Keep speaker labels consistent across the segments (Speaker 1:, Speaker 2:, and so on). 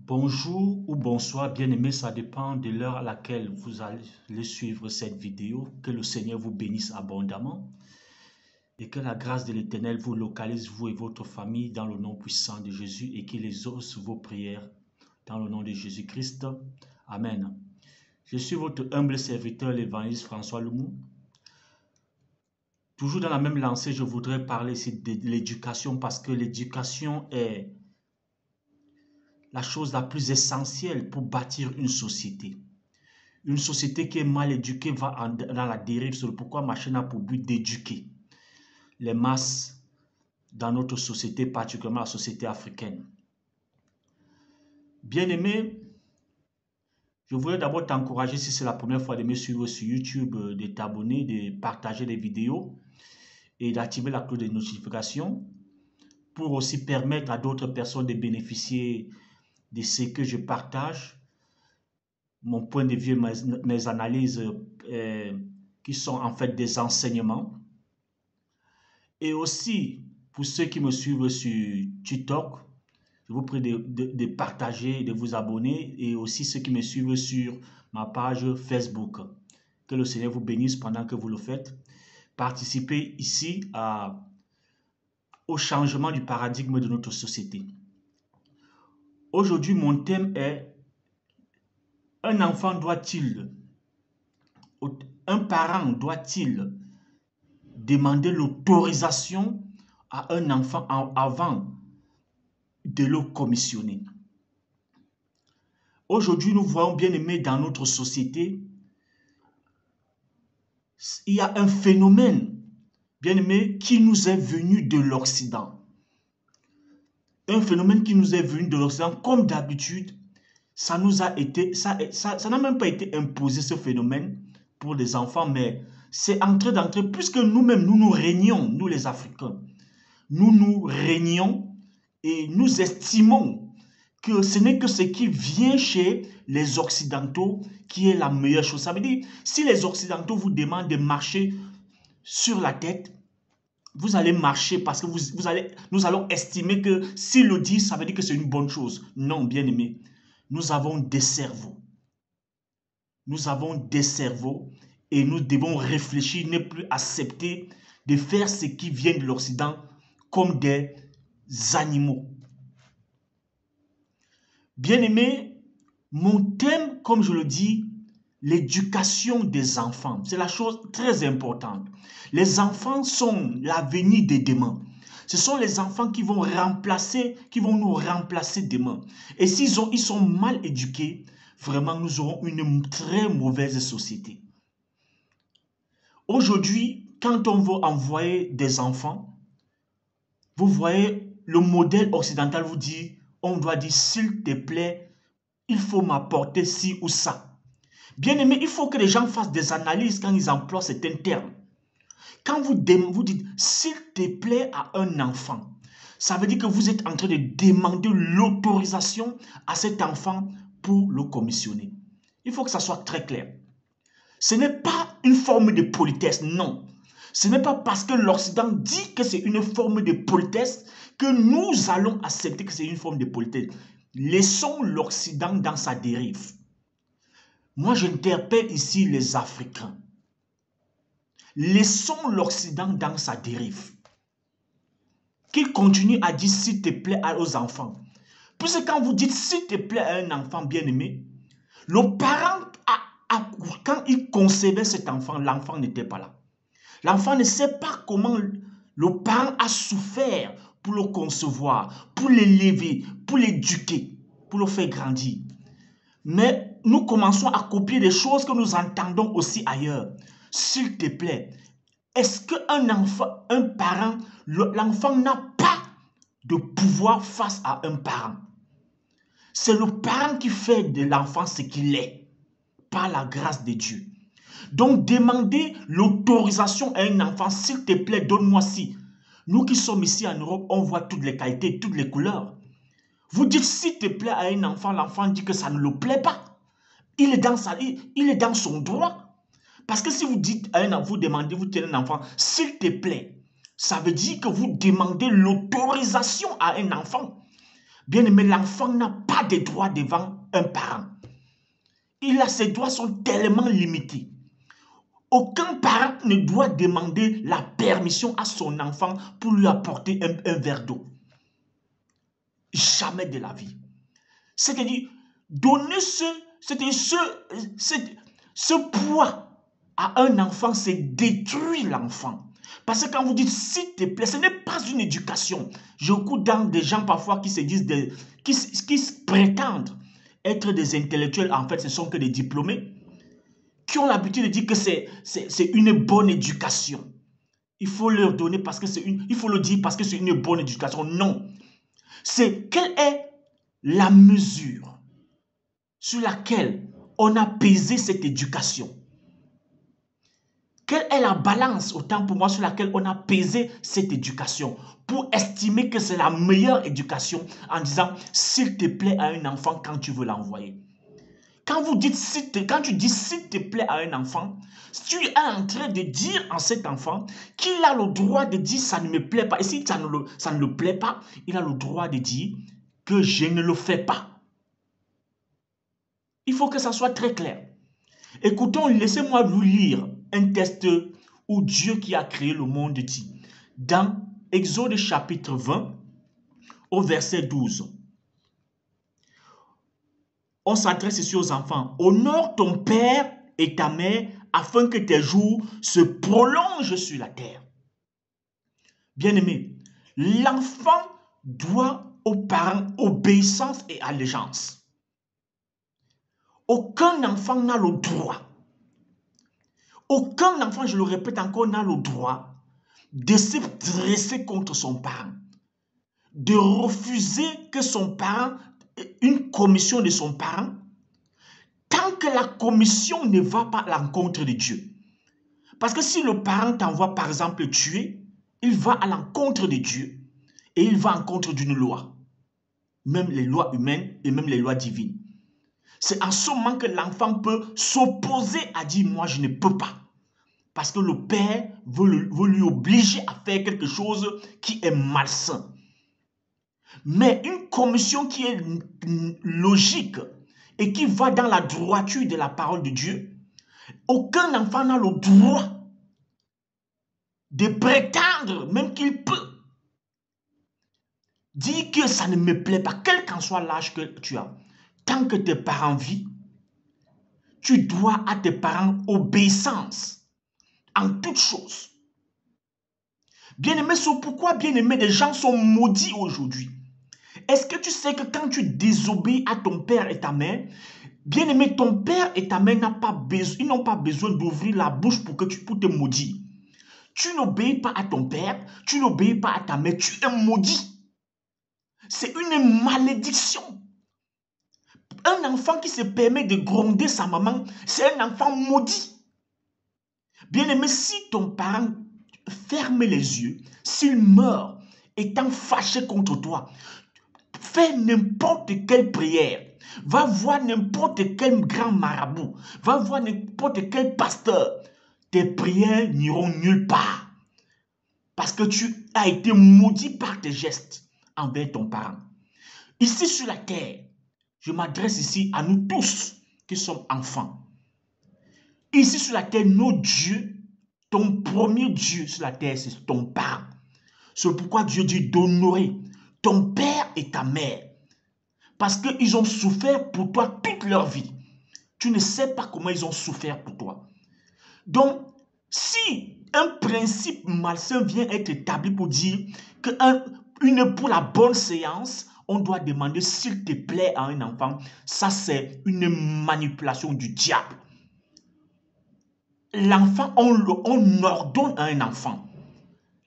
Speaker 1: Bonjour ou bonsoir, bien-aimés, ça dépend de l'heure à laquelle vous allez suivre cette vidéo. Que le Seigneur vous bénisse abondamment et que la grâce de l'Éternel vous localise, vous et votre famille, dans le nom puissant de Jésus et qu'il exauce vos prières dans le nom de Jésus-Christ. Amen. Je suis votre humble serviteur, l'évangéliste François Lemou. Toujours dans la même lancée, je voudrais parler ici de l'éducation parce que l'éducation est la chose la plus essentielle pour bâtir une société. Une société qui est mal éduquée va dans la dérive. C'est pourquoi ma chaîne a pour but d'éduquer les masses dans notre société, particulièrement la société africaine. Bien-aimé, je voudrais d'abord t'encourager, si c'est la première fois de me suivre sur YouTube, de t'abonner, de partager les vidéos et d'activer la cloche de notification pour aussi permettre à d'autres personnes de bénéficier de ce que je partage, mon point de vue, mes analyses qui sont en fait des enseignements. Et aussi, pour ceux qui me suivent sur TikTok, je vous prie de partager, de vous abonner. Et aussi ceux qui me suivent sur ma page Facebook. Que le Seigneur vous bénisse pendant que vous le faites. Participez ici au changement du paradigme de notre société. Aujourd'hui, mon thème est: un enfant doit-il, un parent doit-il demander l'autorisation à un enfant avant de le commissionner? Aujourd'hui, nous voyons, bien aimé, dans notre société, il y a un phénomène, bien aimé, qui nous est venu de l'Occident. Un phénomène qui nous est venu de l'Occident, comme d'habitude, ça nous a été, ça n'a même pas été imposé, ce phénomène, pour les enfants, mais c'est entré d'entrer, puisque nous-mêmes, nous régnons, nous les Africains, nous régnons et nous estimons que ce n'est que ce qui vient chez les Occidentaux qui est la meilleure chose. Ça veut dire, si les Occidentaux vous demandent de marcher sur la tête, vous allez marcher parce que nous allons estimer que s'ils le disent, ça veut dire que c'est une bonne chose. Non, bien aimé, nous avons des cerveaux. Nous avons des cerveaux et nous devons réfléchir, ne plus accepter de faire ce qui vient de l'Occident comme des animaux. Bien-aimé, mon thème, comme je le dis, l'éducation des enfants, c'est la chose très importante. Les enfants sont l'avenir de demain. Ce sont les enfants qui vont nous remplacer demain. Et s'ils sont mal éduqués, vraiment, nous aurons une très mauvaise société. Aujourd'hui, quand on veut envoyer des enfants, vous voyez, le modèle occidental vous dit, on doit dire, s'il te plaît, il faut m'apporter ci ou ça. Bien aimé, il faut que les gens fassent des analyses quand ils emploient certains termes. Quand vous dites, s'il te plaît à un enfant, ça veut dire que vous êtes en train de demander l'autorisation à cet enfant pour le commissionner. Il faut que ça soit très clair. Ce n'est pas une forme de politesse, non. Ce n'est pas parce que l'Occident dit que c'est une forme de politesse que nous allons accepter que c'est une forme de politesse. Laissons l'Occident dans sa dérive. Moi, j'interpelle ici les Africains. Laissons l'Occident dans sa dérive. Qu'il continue à dire s'il te plaît aux enfants. Puisque quand vous dites s'il te plaît à un enfant bien-aimé, le parent, quand il concevait cet enfant, l'enfant n'était pas là. L'enfant ne sait pas comment le parent a souffert pour le concevoir, pour l'élever, pour l'éduquer, pour le faire grandir. Mais nous commençons à copier des choses que nous entendons aussi ailleurs. S'il te plaît, est-ce qu'un enfant, un parent, l'enfant n'a pas de pouvoir face à un parent? C'est le parent qui fait de l'enfant ce qu'il est, par la grâce de Dieu. Donc, demandez l'autorisation à un enfant, s'il te plaît, donne-moi ci. Nous qui sommes ici en Europe, on voit toutes les qualités, toutes les couleurs. Vous dites s'il te plaît à un enfant, l'enfant dit que ça ne le plaît pas. Il est dans son droit. Parce que si vous dites à un enfant, vous tenez un enfant, s'il te plaît, ça veut dire que vous demandez l'autorisation à un enfant. Bien aimé, l'enfant n'a pas pas de droits devant un parent. Ses droits sont tellement limités. Aucun parent ne doit demander la permission à son enfant pour lui apporter un verre d'eau. Jamais de la vie. C'est-à-dire, donner ce poids à un enfant, c'est détruire l'enfant. Parce que quand vous dites, s'il te plaît, ce n'est pas une éducation. J'écoute dans des gens parfois qui se disent, qui se prétendent être des intellectuels, en fait, ce ne sont que des diplômés, qui ont l'habitude de dire que c'est une bonne éducation. Il faut leur donner parce que il faut le dire parce que c'est une bonne éducation. Non. C'est quelle est la mesure sur laquelle on a pesé cette éducation. Quelle est la balance, autant pour moi, sur laquelle on a pesé cette éducation pour estimer que c'est la meilleure éducation en disant, s'il te plaît à un enfant quand tu veux l'envoyer. Quand tu dis s'il te plaît à un enfant, tu es en train de dire à cet enfant qu'il a le droit de dire ça ne me plaît pas. Et si ça ne le plaît pas, il a le droit de dire que je ne le fais pas. Il faut que ça soit très clair. Écoutons, laissez-moi vous lire un texte où Dieu qui a créé le monde dit, dans Exode chapitre 20, au verset 12. On s'adresse ici aux enfants. Honore ton père et ta mère afin que tes jours se prolongent sur la terre. Bien-aimé, l'enfant doit aux parents obéissance et allégeance. Aucun enfant n'a le droit. Aucun enfant, je le répète encore, n'a le droit de se dresser contre son parent, de refuser que son parent, une commission de son parent, tant que la commission ne va pas à l'encontre de Dieu. Parce que si le parent t'envoie par exemple tuer, il va à l'encontre de Dieu et il va à l'encontre d'une loi, même les lois humaines et même les lois divines. C'est en ce moment que l'enfant peut s'opposer à dire « moi je ne peux pas ». Parce que le père veut lui obliger à faire quelque chose qui est malsain. Mais une commission qui est logique et qui va dans la droiture de la parole de Dieu, aucun enfant n'a le droit de prétendre, même qu'il peut, dire que ça ne me plaît pas, quel qu'en soit l'âge que tu as. Tant que tes parents vivent, tu dois à tes parents obéissance en toutes choses. Bien-aimé, c'est pourquoi, bien-aimé, des gens sont maudits aujourd'hui. Est-ce que tu sais que quand tu désobéis à ton père et ta mère, bien-aimé, ton père et ta mère ils n'ont pas besoin d'ouvrir la bouche pour te maudire. Tu n'obéis pas à ton père, tu n'obéis pas à ta mère, tu es maudit. C'est une malédiction. Un enfant qui se permet de gronder sa maman, c'est un enfant maudit. Bien-aimé, si ton parent ferme les yeux, s'il meurt étant fâché contre toi, fais n'importe quelle prière, va voir n'importe quel grand marabout, va voir n'importe quel pasteur, tes prières n'iront nulle part. Parce que tu as été maudit par tes gestes envers ton parent. Ici sur la terre, je m'adresse ici à nous tous qui sommes enfants. Ici sur la terre, nos dieux, ton premier Dieu sur la terre, c'est ton parent. C'est pourquoi Dieu dit d'honorer ton père et ta mère. Parce qu'ils ont souffert pour toi toute leur vie. Tu ne sais pas comment ils ont souffert pour toi. Donc, si un principe malsain vient être établi pour dire que pour la bonne séance, on doit demander s'il te plaît à un enfant, ça c'est une manipulation du diable. L'enfant, on ordonne à un enfant.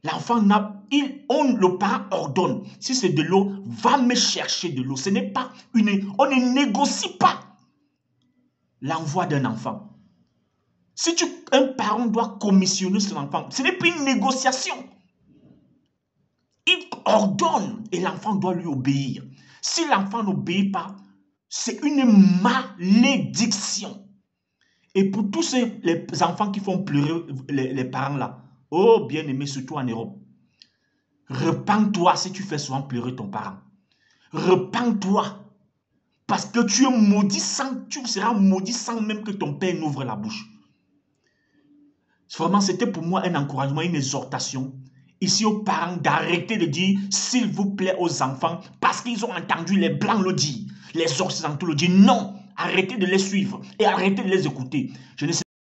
Speaker 1: L'enfant le parent ordonne. Si c'est de l'eau, va me chercher de l'eau. Ce n'est pas on ne négocie pas l'envoi d'un enfant. Si un parent doit commissionner son enfant, ce n'est pas une négociation. Il ordonne et l'enfant doit lui obéir. Si l'enfant n'obéit pas, c'est une malédiction. Et pour tous les enfants qui font pleurer les parents là, oh bien-aimé, surtout en Europe, repens-toi si tu fais souvent pleurer ton parent. Repens-toi. Parce que tu es maudit tu seras maudit sans même que ton père n'ouvre la bouche. Vraiment, c'était pour moi un encouragement, une exhortation. Ici aux parents d'arrêter de dire s'il vous plaît aux enfants parce qu'ils ont entendu les blancs le dire, les occidentaux le dire. Non, arrêtez de les suivre et arrêtez de les écouter. Je ne sais